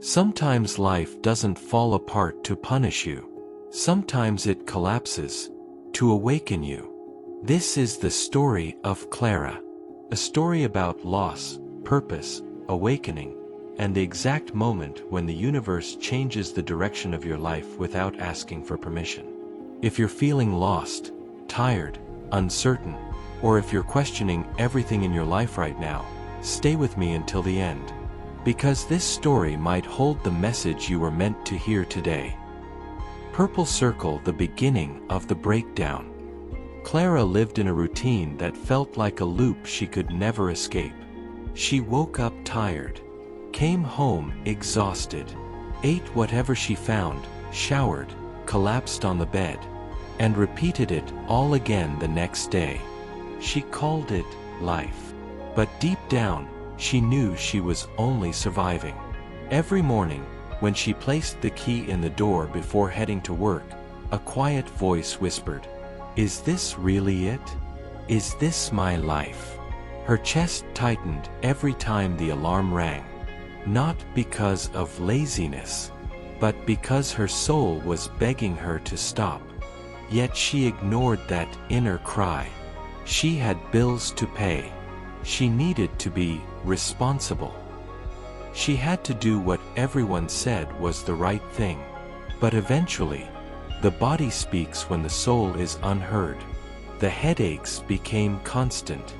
Sometimes life doesn't fall apart to punish you. Sometimes it collapses to awaken you. This is the story of Clara. A story about loss, purpose, awakening, and the exact moment when the universe changes the direction of your life without asking for permission. If you're feeling lost, tired, uncertain, or if you're questioning everything in your life right now, stay with me until the end. Because this story might hold the message you were meant to hear today. Purple Circle, the beginning of the breakdown. Clara lived in a routine that felt like a loop she could never escape. She woke up tired, came home exhausted, ate whatever she found, showered, collapsed on the bed, and repeated it all again the next day. She called it life. But deep down, she knew she was only surviving. Every morning, when she placed the key in the door before heading to work, a quiet voice whispered, "Is this really it? Is this my life?" Her chest tightened every time the alarm rang. Not because of laziness, but because her soul was begging her to stop. Yet she ignored that inner cry. She had bills to pay. She needed to be responsible. She had to do what everyone said was the right thing. But eventually, the body speaks when the soul is unheard. The headaches became constant,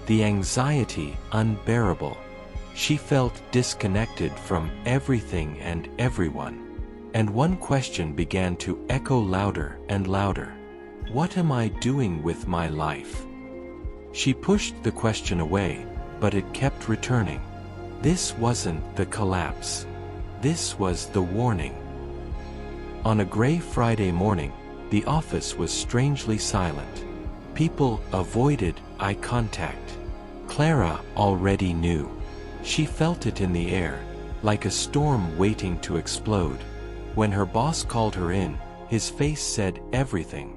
the anxiety unbearable. She felt disconnected from everything and everyone. And one question began to echo louder and louder. What am I doing with my life? She pushed the question away, but it kept returning. This wasn't the collapse. This was the warning. On a gray Friday morning, the office was strangely silent. People avoided eye contact. Clara already knew. She felt it in the air, like a storm waiting to explode. When her boss called her in, his face said everything.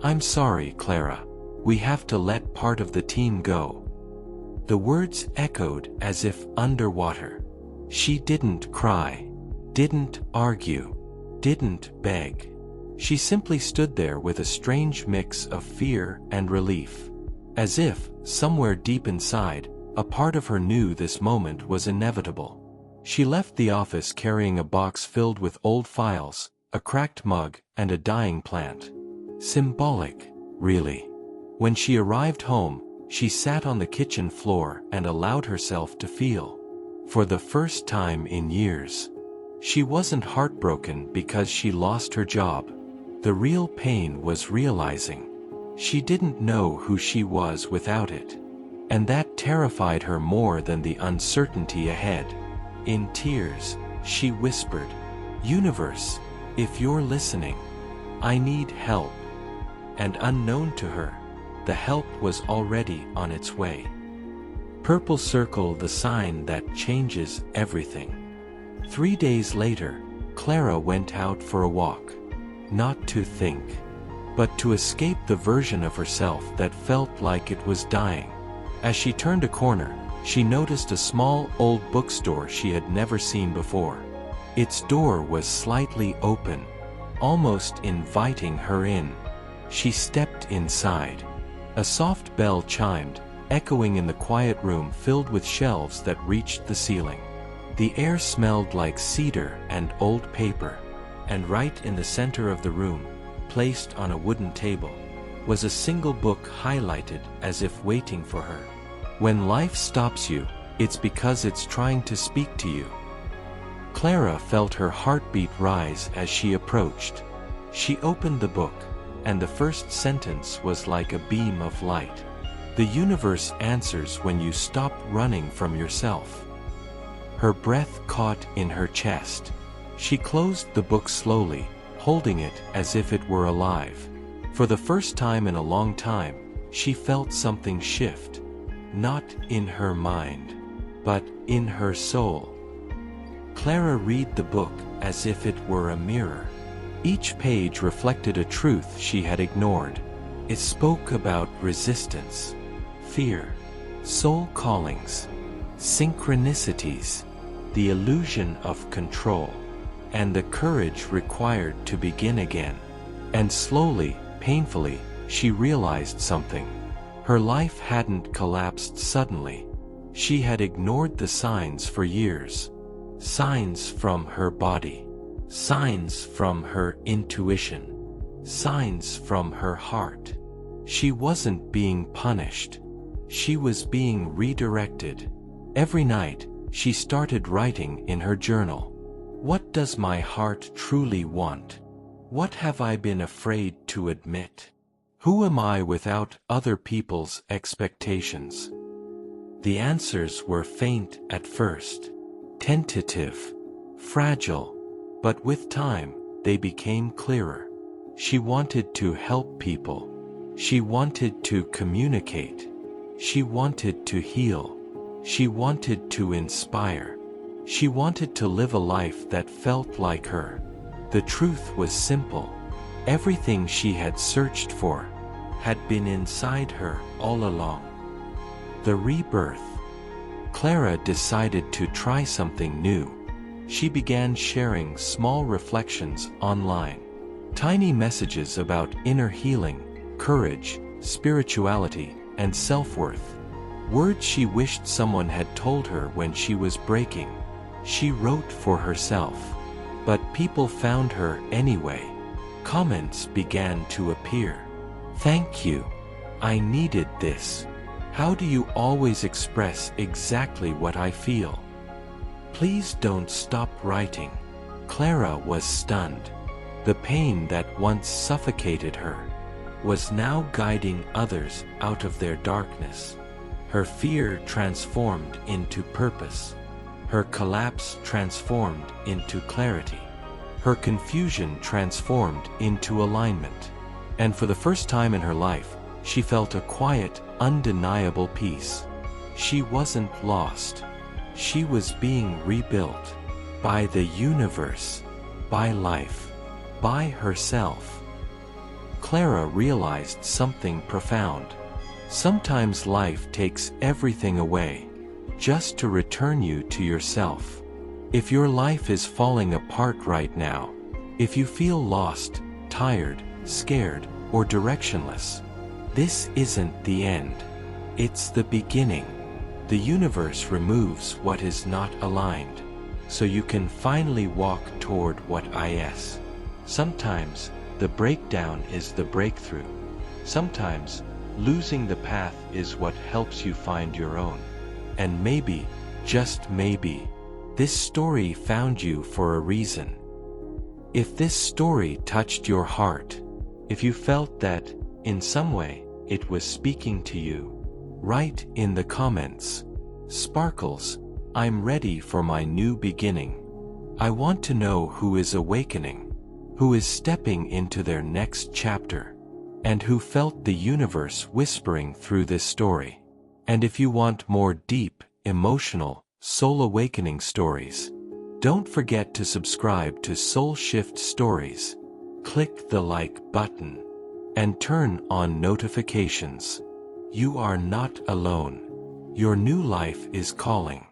"I'm sorry, Clara. We have to let part of the team go." The words echoed as if underwater. She didn't cry, didn't argue, didn't beg. She simply stood there with a strange mix of fear and relief. As if, somewhere deep inside, a part of her knew this moment was inevitable. She left the office carrying a box filled with old files, a cracked mug, and a dying plant. Symbolic, really. When she arrived home, she sat on the kitchen floor and allowed herself to feel. For the first time in years. She wasn't heartbroken because she lost her job. The real pain was realizing she didn't know who she was without it. And that terrified her more than the uncertainty ahead. In tears, she whispered, "Universe, if you're listening, I need help." And unknown to her, the help was already on its way. Purple Circle, the sign that changes everything. 3 days later, Clara went out for a walk. Not to think, but to escape the version of herself that felt like it was dying. As she turned a corner, she noticed a small old bookstore she had never seen before. Its door was slightly open, almost inviting her in. She stepped inside. A soft bell chimed, echoing in the quiet room filled with shelves that reached the ceiling. The air smelled like cedar and old paper. And right in the center of the room, placed on a wooden table, was a single book highlighted as if waiting for her. When life stops you, it's because it's trying to speak to you. Clara felt her heartbeat rise as she approached. She opened the book, and the first sentence was like a beam of light. The universe answers when you stop running from yourself. Her breath caught in her chest. She closed the book slowly, holding it as if it were alive. For the first time in a long time, she felt something shift. Not in her mind, but in her soul. Clara read the book as if it were a mirror. Each page reflected a truth she had ignored. It spoke about resistance, fear, soul callings, synchronicities. the illusion of control, and the courage required to begin again. And slowly, painfully, she realized something. Her life hadn't collapsed suddenly. She had ignored the signs for years. Signs from her body. Signs from her intuition. Signs from her heart. She wasn't being punished. She was being redirected. Every night, she started writing in her journal. What does my heart truly want? What have I been afraid to admit? Who am I without other people's expectations? The answers were faint at first, tentative, fragile, but with time, they became clearer. She wanted to help people. She wanted to communicate. She wanted to heal. She wanted to inspire. She wanted to live a life that felt like her. The truth was simple. Everything she had searched for had been inside her all along. The rebirth. Clara decided to try something new. She began sharing small reflections online. Tiny messages about inner healing, courage, spirituality, and self-worth. Words she wished someone had told her when she was breaking. She wrote for herself. But people found her anyway. Comments began to appear. Thank you. I needed this. How do you always express exactly what I feel? Please don't stop writing. Clara was stunned. The pain that once suffocated her was now guiding others out of their darkness. Her fear transformed into purpose. Her collapse transformed into clarity. Her confusion transformed into alignment. And for the first time in her life, she felt a quiet, undeniable peace. She wasn't lost. She was being rebuilt. By the universe. By life. By herself. Clara realized something profound. Sometimes life takes everything away, just to return you to yourself. If your life is falling apart right now, if you feel lost, tired, scared, or directionless, this isn't the end. It's the beginning. The universe removes what is not aligned, so you can finally walk toward what is. Sometimes, the breakdown is the breakthrough. Sometimes, losing the path is what helps you find your own. And maybe, just maybe, this story found you for a reason. If this story touched your heart, if you felt that, in some way, it was speaking to you, write in the comments. Sparkles, I'm ready for my new beginning. I want to know who is awakening, who is stepping into their next chapter, and who felt the universe whispering through this story. And if you want more deep, emotional, soul awakening stories, don't forget to subscribe to Soul Shift Stories. Click the like button and turn on notifications. You are not alone. Your new life is calling.